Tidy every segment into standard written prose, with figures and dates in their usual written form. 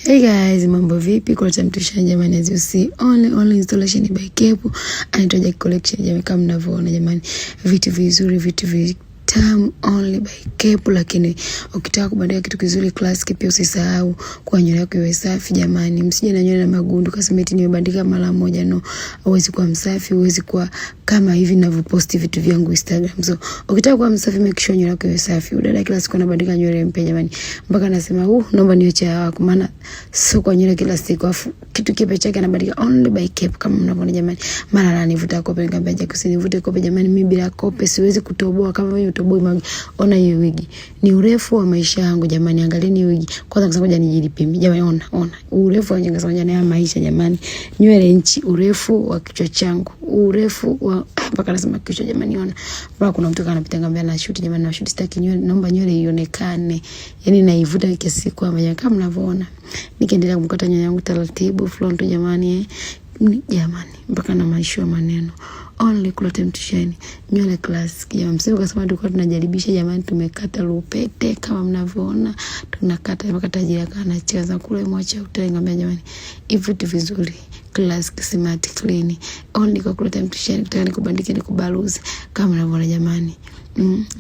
Hey guys, mambo vipi? Kwa time tushani jamani, as you see, only installation by Kepu. Anaitwa Jack Collection jamani, kama mnavyoona jamani, vitu vizuri, vitu vitamu only by Kepu. Lakini ukitaka kubandika kitu kizuri classic, pia usisahau kwa nywele yako iwe safi jamani. Msije na nywele na magundu kama eti nimebandika mara moja, no. Huwezi kuwa msafi, huwezi kuwa kama hivi ninavyoposti vitu vyangu Instagram. So ukitaka kuwa msafi, make sure nywele yako iwe safi. Udada kila siku anabandika nywele mpya jamani, mpaka anasema naomba niache wako, maana sio kwa nywele kila siku. Afu kitu kipe chake anabandika only by Kepu kama mnavyoona jamani. Mara ananivuta kope, nikamwambia Jack usinivute kope jamani, mimi bila kope siwezi kutoboa kama wewe utoboi. Ona hiyo wigi ni urefu wa maisha yangu jamani, angalieni wigi kwanza. Kasema ngoja nijilipime jamani, ona urefu wa nyanga sanja na maisha jamani, nywele inchi, urefu wa kichwa changu, urefu wa mpaka nasema kichwa jamani. Ona bado kuna mtu anapita ngambia na shoot jamani, na shoot sitaki nywele, naomba nywele ionekane, yani naivuta kiasi kwa maana kama mnavyoona. Nikiendelea kumkata nywele yangu taratibu front jamani, jamani mpaka na maisha maneno only Cloth and Shine nywele classic ya msio. Kasema tulikuwa tunajaribisha jamani, tumekata lupete kama mnavyoona, tunakata mpaka tajiri anacheza kule, mwacha utengambia jamani, ivuti vizuri classic smart clean only kwa Cloth and Shine. Tutani kubandika ni kubaluzi kama mnavyoona jamani.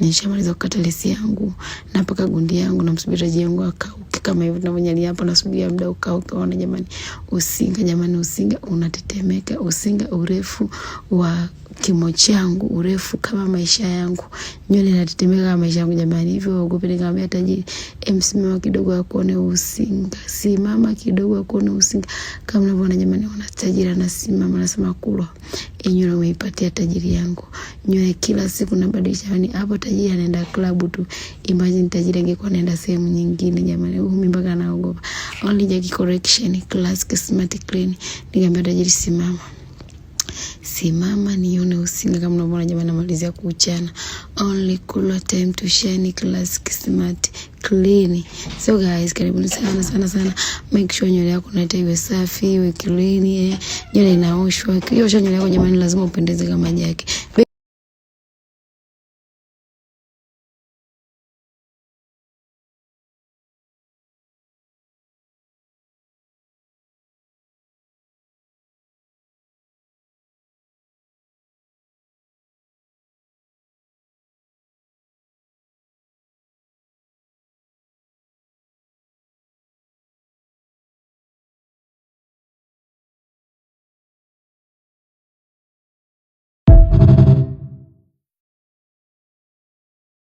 Nishamaliza kukata lesi yangu na paka gundi yangu, na msubiraji yangu akauke kama hivyo tunavyonyali hapo, nasubiria muda ukauke. Ona jamani, usinga jamani, usinga unatetemeka, usinga urefu wa kimo changu, urefu kama maisha yangu, nywele inatetemeka kama maisha yangu jamani. Hivyo ugope, nikamwambia tajiri simama kidogo akuone usinga, simama kidogo akuone usinga kama mnavyoona jamani. Ona tajiri anasimama, anasema kulwa nywele umeipatia tajiri yangu, nywele kila siku nabadilisha yani. Hapo tajiri anaenda club tu, imagine tajiri angekuwa anaenda sehemu nyingine jamani, mimi mpaka naogopa. Only Jack Collection classic smart clean. Nikamwambia tajiri simama nione usinga kama mnaona jamani, namalizia kuchana only Cloth and Shine classic smart clean. So guys, karibuni sana, make sure nywele yako unaita iwe safi, iwe clean, nywele inaoshwa. Ukiosha nywele yako jamani, lazima upendeze kama Jack.